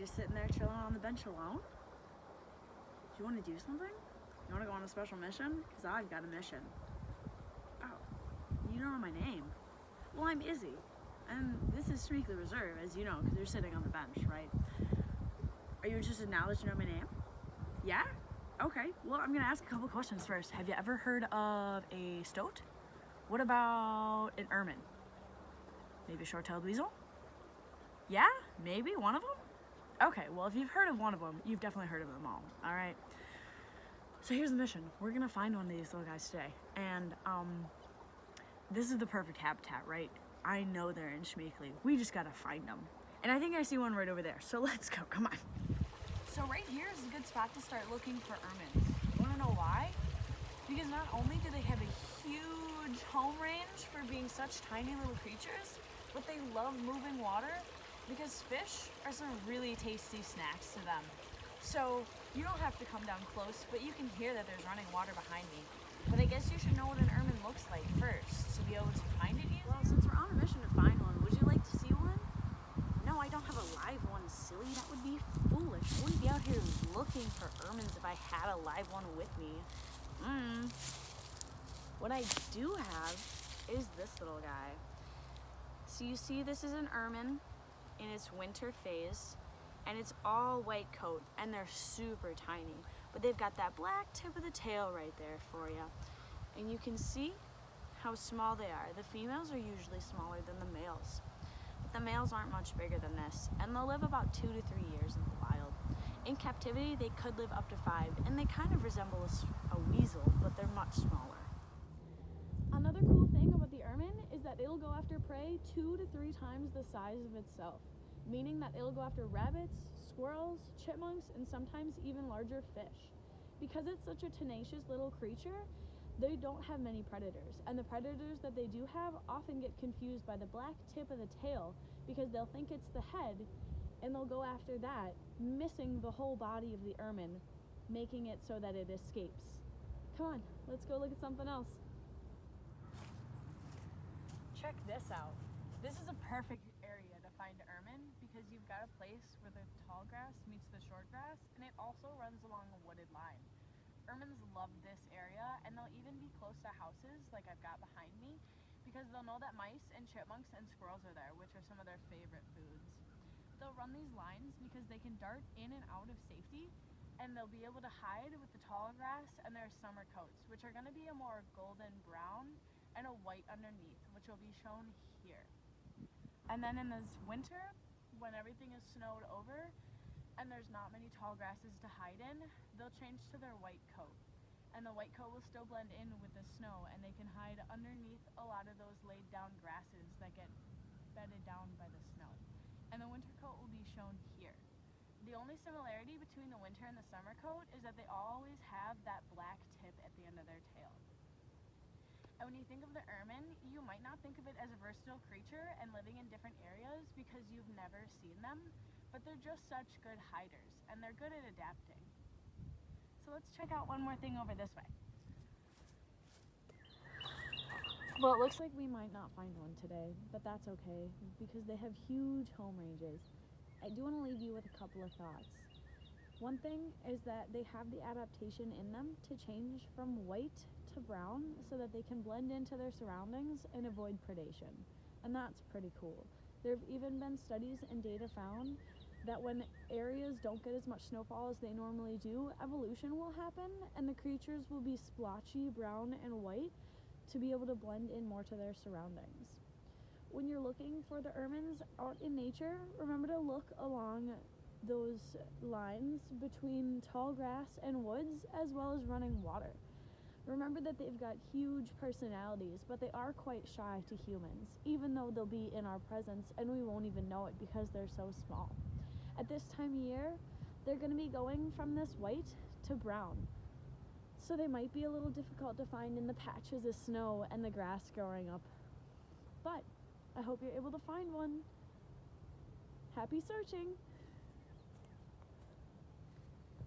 just sitting there chilling on the bench alone? Do you want to do something? You want to go on a special mission? Because I've got a mission. Oh, you don't know my name. Well, I'm Izzy, and this is strictly reserved, as you know, because you're sitting on the bench, right? Are you interested now that you know my name? Yeah? Okay, well, I'm gonna ask a couple questions first. Have you ever heard of a stoat? What about an ermine? Maybe a short-tailed weasel? Yeah? Maybe one of them? Okay, well, if you've heard of one of them, you've definitely heard of them all, all right? So here's the mission. We're gonna find one of these little guys today, and this is the perfect habitat, right? I know they're in Schmeekly. We just gotta find them. And I think I see one right over there, so let's go, come on. So right here is a good spot to start looking for ermines. You wanna know why? Because not only do they have a huge home range for being such tiny little creatures, but they love moving water because fish are some really tasty snacks to them. So you don't have to come down close, but you can hear that there's running water behind me. But I guess you should know what an ermine looks like first to be able to find it easier. Well, since we're on a mission to find one, would you like to see one? No, I don't have a live one, silly. That would be foolish. I wouldn't be out here looking for ermines if I had a live one with me. What I do have is this little guy. So you see, this is an ermine in its winter phase, and it's all white coat, and they're super tiny, but they've got that black tip of the tail right there for you. And you can see how small they are. The females are usually smaller than the males, but the males aren't much bigger than this, and they'll live about 2 to 3 years in the wild. In captivity, they could live up to 5, and they kind of resemble a weasel, but they're much smaller. Another cool thing about the ermine is that it'll go after prey 2 to 3 times the size of itself, meaning that it'll go after rabbits, squirrels, chipmunks, and sometimes even larger fish. Because it's such a tenacious little creature, they don't have many predators, and the predators that they do have often get confused by the black tip of the tail because they'll think it's the head, and they'll go after that, missing the whole body of the ermine, making it so that it escapes. Come on, let's go look at something else. Check this out. This is a perfect area to find ermine because you've got a place where the tall grass meets the short grass, and it also runs along a wooded line. Ermines love this area, and they'll even be close to houses like I've got behind me because they'll know that mice and chipmunks and squirrels are there, which are some of their favorite foods. They'll run these lines because they can dart in and out of safety, and they'll be able to hide with the tall grass and their summer coats, which are going to be a more golden brown and a white underneath, which will be shown here. And then in this winter, when everything is snowed over and there's not many tall grasses to hide in, they'll change to their white coat. And the white coat will still blend in with the snow, and they can hide underneath a lot of those laid down grasses that get bedded down by the snow. And the winter coat will be shown here. The only similarity between the winter and the summer coat is that they always have that black tip at the end of their tail. And when you think of the ermine, you might not think of it as a versatile creature and living in different areas because you've never seen them, but they're just such good hiders, and they're good at adapting. So let's check out one more thing over this way. Well, it looks like we might not find one today, but that's okay because they have huge home ranges. I do want to leave you with a couple of thoughts. One thing is that they have the adaptation in them to change from white to brown so that they can blend into their surroundings and avoid predation. And that's pretty cool. There have even been studies and data found that when areas don't get as much snowfall as they normally do, evolution will happen and the creatures will be splotchy brown and white to be able to blend in more to their surroundings. When you're looking for the ermines out in nature, remember to look along those lines between tall grass and woods as well as running water. Remember that they've got huge personalities, but they are quite shy to humans, even though they'll be in our presence and we won't even know it because they're so small. At this time of year, they're going to be going from this white to brown. So they might be a little difficult to find in the patches of snow and the grass growing up. But I hope you're able to find one. Happy searching!